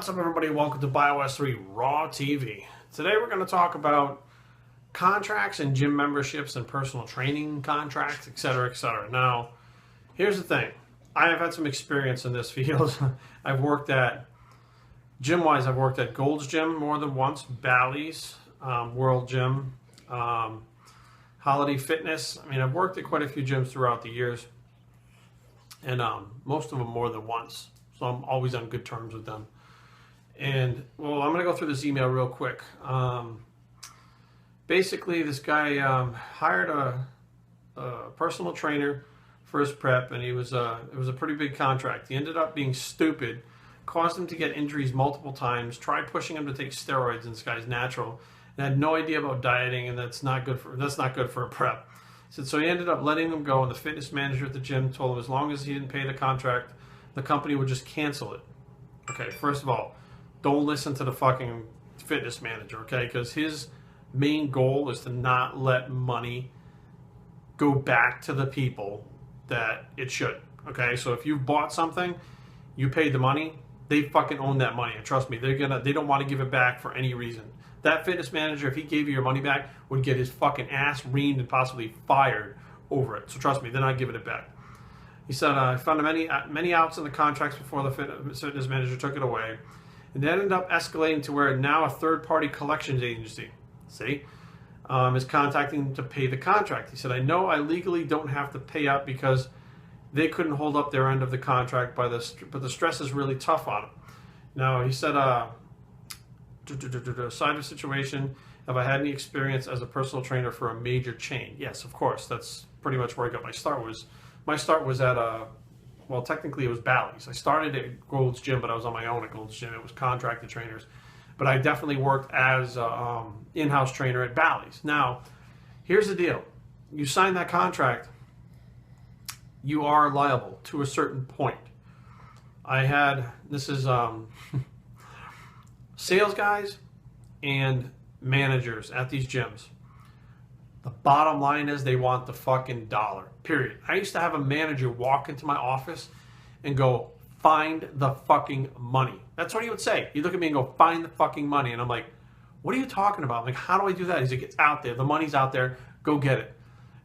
What's up, everybody? Welcome to Bios3 Raw TV. Today we're going to talk about contracts and gym memberships and personal training contracts, etc., etc. Now, here's the thing. I have had some experience in this field. I've worked at, gym-wise, I've worked at Gold's Gym more than once, Bally's, World Gym, Holiday Fitness. I mean, I've worked at quite a few gyms throughout the years, and most of them more than once. So I'm always on good terms with them. And, well, I'm going to go through this email real quick. Basically, this guy hired a personal trainer for his prep, and it was a pretty big contract. He ended up being stupid, caused him to get injuries multiple times, tried pushing him to take steroids, and this guy's natural, and had no idea about dieting, and that's not good for a prep. He said, so he ended up letting him go, and the fitness manager at the gym told him as long as he didn't pay the contract, the company would just cancel it. Okay, first of all, don't listen to the fucking fitness manager, okay? Because his main goal is to not let money go back to the people that it should, okay? So if you've bought something, you paid the money, they fucking own that money. And trust me, they don't want to give it back for any reason. That fitness manager, if he gave you your money back, would get his fucking ass reamed and possibly fired over it. So trust me, they're not giving it back. He said, I found many outs in the contracts before the fitness manager took it away. And that ended up escalating to where now a third-party collections agency, is contacting him to pay the contract. He said, I know I legally don't have to pay up because they couldn't hold up their end of the contract, but the stress is really tough on them. Now, he said, side of situation, have I had any experience as a personal trainer for a major chain? Yes, of course. That's pretty much where I got my start was. My start was at well, technically it was Bally's. I started at Gold's Gym, but I was on my own at Gold's Gym. It was contracted trainers. But I definitely worked as an in-house trainer at Bally's. Now, here's the deal. You sign that contract, you are liable to a certain point. This is sales guys and managers at these gyms. The bottom line is they want the fucking dollar, period. I used to have a manager walk into my office and go, find the fucking money. That's what he would say. He'd look at me and go, find the fucking money. And I'm like, what are you talking about? I'm like, how do I do that? He's like, it's out there. The money's out there. Go get it.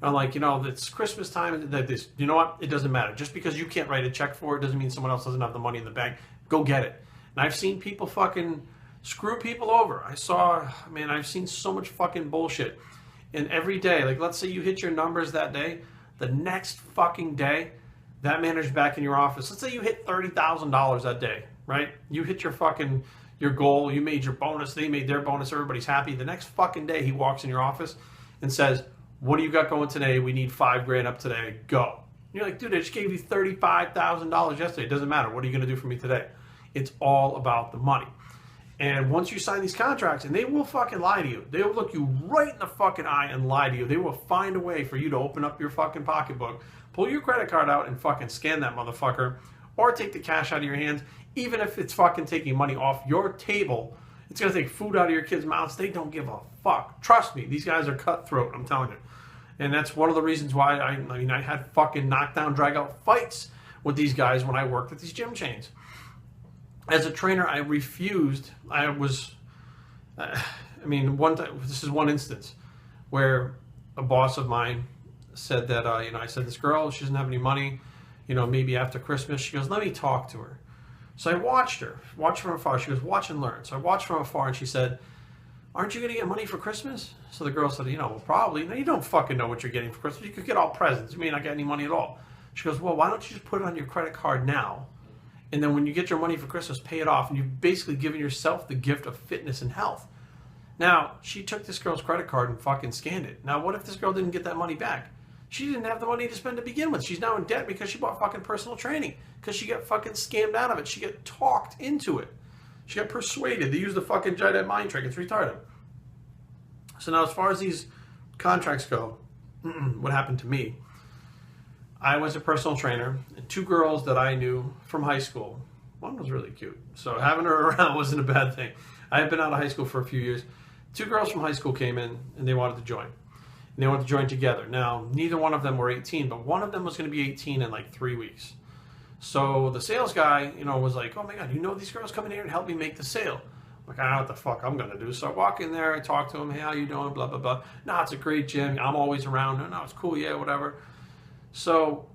And I'm like, it's Christmas time. You know what? It doesn't matter. Just because you can't write a check for it doesn't mean someone else doesn't have the money in the bank. Go get it. And I've seen people fucking screw people over. I've seen so much fucking bullshit. And every day, like let's say you hit your numbers that day, the next fucking day, that manager's back in your office. Let's say you hit $30,000 that day, right? You hit your goal, you made your bonus, they made their bonus, everybody's happy. The next fucking day, he walks in your office and says, what do you got going today? We need $5 grand up today. Go. And you're like, dude, I just gave you $35,000 yesterday. It doesn't matter. What are you going to do for me today? It's all about the money. And once you sign these contracts, and they will fucking lie to you. They will look you right in the fucking eye and lie to you. They will find a way for you to open up your fucking pocketbook, pull your credit card out and fucking scan that motherfucker, or take the cash out of your hands. Even if it's fucking taking money off your table, it's going to take food out of your kids' mouths. They don't give a fuck. Trust me, these guys are cutthroat, I'm telling you. And that's one of the reasons why I had fucking knockdown, drag-out fights with these guys when I worked at these gym chains. As a trainer, I refused. One time, this is one instance where a boss of mine said that, I said, this girl, she doesn't have any money, maybe after Christmas. She goes, let me talk to her. So I watched from afar. She goes, watch and learn. So I watched from afar, and she said, aren't you going to get money for Christmas? So the girl said, well, probably. No, you don't fucking know what you're getting for Christmas. You could get all presents. You may not get any money at all. She goes, well, why don't you just put it on your credit card now? And then when you get your money for Christmas, pay it off. And you've basically given yourself the gift of fitness and health. Now, she took this girl's credit card and fucking scanned it. Now, what if this girl didn't get that money back? She didn't have the money to spend to begin with. She's now in debt because she bought fucking personal training. Because she got fucking scammed out of it. She got talked into it. She got persuaded. They used the fucking giant mind trick. It's retarded. So now, as far as these contracts go, what happened to me? I was a personal trainer, and two girls that I knew from high school. One was really cute, so having her around wasn't a bad thing. I had been out of high school for a few years. Two girls from high school came in, and they wanted to join. And they wanted to join together. Now, neither one of them were 18, but one of them was going to be 18 in like 3 weeks. So the sales guy, was like, oh my God, these girls come in here and help me make the sale. I'm like, I don't know what the fuck I'm going to do. So I walk in there, I talk to him, hey, how you doing, blah, blah, blah. No, it's a great gym. I'm always around. No, it's cool, yeah, whatever. So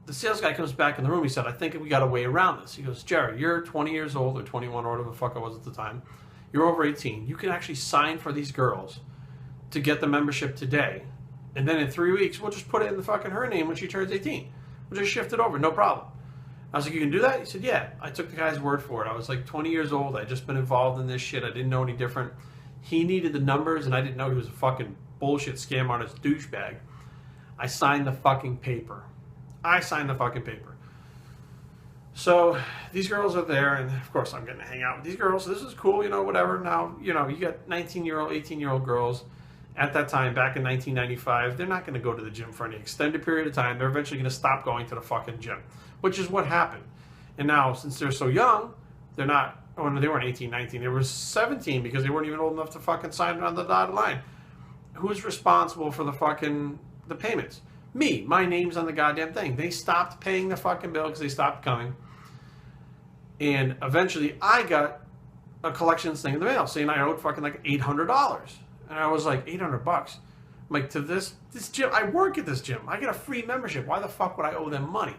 the sales guy comes back in the room. He said, I think we got a way around this. He goes, Jerry, you're 20 years old or 21 or whatever the fuck I was at the time. You're over 18. You can actually sign for these girls to get the membership today. And then in 3 weeks, we'll just put it in the fucking her name when she turns 18. We'll just shift it over, no problem. I was like, you can do that? He said, yeah. I took the guy's word for it. I was like 20 years old. I'd just been involved in this shit. I didn't know any different. He needed the numbers, and I didn't know he was a fucking bullshit scam artist douchebag. I signed the fucking paper. So these girls are there, and of course I'm getting to hang out with these girls. So this is cool, whatever. Now, you got 19-year-old, 18-year-old girls at that time, back in 1995. They're not going to go to the gym for any extended period of time. They're eventually going to stop going to the fucking gym, which is what happened. And now, since they're so young, they're not, they weren't 18, 19. They were 17 because they weren't even old enough to fucking sign on the dotted line. Who's responsible for the payments? Me. My name's on the goddamn thing. They stopped paying the fucking bill because they stopped coming. And eventually, I got a collections thing in the mail saying I owed fucking like $800. And I was like, $800 bucks. I'm like, to this gym, I work at this gym. I get a free membership. Why the fuck would I owe them money?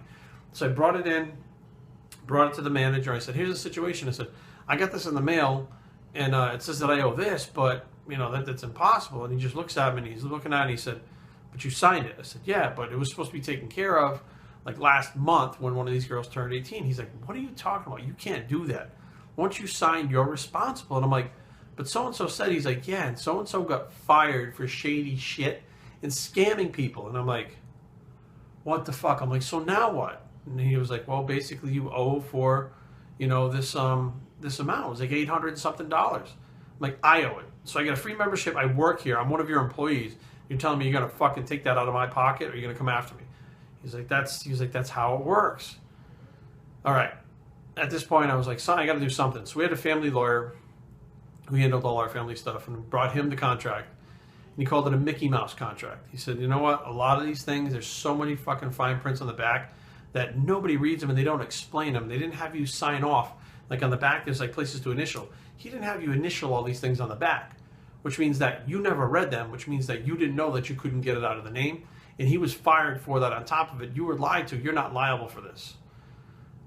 So I brought it to the manager. I said, here's the situation. I said, I got this in the mail, and it says that I owe this, but, that's impossible. And he just looks at me, and he's looking at it, and he said, but you signed it. I said, yeah, but it was supposed to be taken care of like last month when one of these girls turned 18. He's like, what are you talking about? You can't do that. Once you sign, you're responsible. And I'm like, but so-and-so said, he's like, yeah, and so-and-so got fired for shady shit and scamming people. And I'm like, what the fuck? I'm like, so now what? And he was like, well, basically you owe for, this amount. It was like $800 and something. I'm like, I owe it. So I get a free membership. I work here. I'm one of your employees. You're telling me you're going to fucking take that out of my pocket, or you're going to come after me? He's like, that's how it works. All right. At this point, I was like, son, I got to do something. So we had a family lawyer who handled all our family stuff, and brought him the contract. And he called it a Mickey Mouse contract. He said, you know what? A lot of these things, there's so many fucking fine prints on the back that nobody reads them and they don't explain them. They didn't have you sign off. Like on the back, there's like places to initial. He didn't have you initial all these things on the back, which means that you never read them, which means that you didn't know that you couldn't get it out of the name. And he was fired for that. On top of it, you were lied to. You're not liable for this.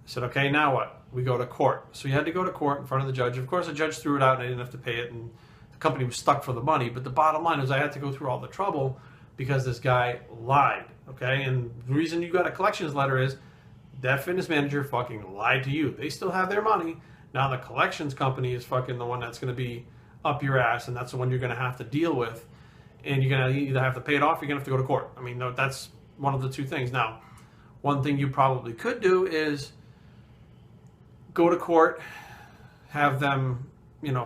I said, okay, now what? We go to court. So you had to go to court in front of the judge. Of course, the judge threw it out and I didn't have to pay it. And the company was stuck for the money. But the bottom line is I had to go through all the trouble because this guy lied. Okay? And the reason you got a collections letter is that fitness manager fucking lied to you. They still have their money. Now the collections company is fucking the one that's going to be up your ass. And that's the one you're going to have to deal with. And you're going to either have to pay it off or you're going to have to go to court. I mean, that's one of the two things. Now, one thing you probably could do is go to court, have them,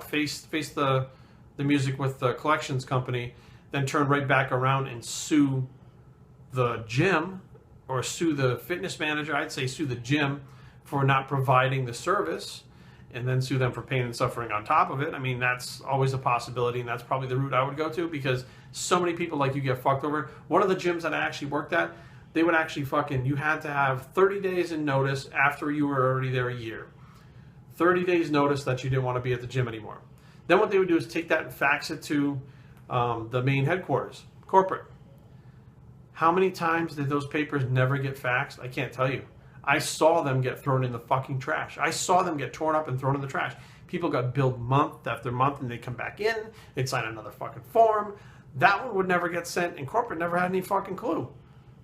face the music with the collections company, then turn right back around and sue the gym or sue the fitness manager. I'd say sue the gym for not providing the service, and then sue them for pain and suffering on top of it. I mean, that's always a possibility, and that's probably the route I would go to because so many people like you get fucked over. One of the gyms that I actually worked at, they would actually you had to have 30 days in notice after you were already there a year. 30 days notice that you didn't want to be at the gym anymore. Then what they would do is take that and fax it to the main headquarters, corporate. How many times did those papers never get faxed? I can't tell you. I saw them get thrown in the fucking trash. I saw them get torn up and thrown in the trash. People got billed month after month and they'd come back in, they'd sign another fucking form. That one would never get sent, and corporate never had any fucking clue.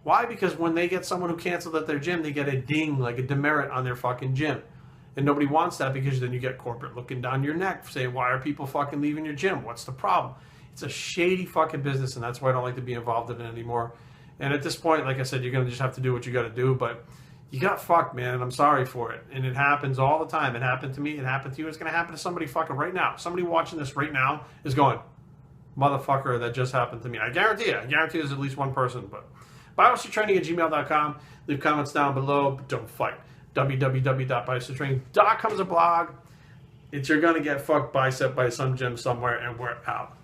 Why? Because when they get someone who canceled at their gym, they get a ding, like a demerit on their fucking gym. And nobody wants that because then you get corporate looking down your neck saying, why are people fucking leaving your gym? What's the problem? It's a shady fucking business, and that's why I don't like to be involved in it anymore. And at this point, like I said, you're going to just have to do what you got to do, but you got fucked, man, and I'm sorry for it. And it happens all the time. It happened to me. It happened to you. It's going to happen to somebody fucking right now. Somebody watching this right now is going, motherfucker, that just happened to me. I guarantee you. I guarantee there's at least one person. But biostraining@gmail.com. Leave comments down below, but don't fight. www.biostraining.com is a blog. You're going to get fucked bicep by some gym somewhere, and we're out.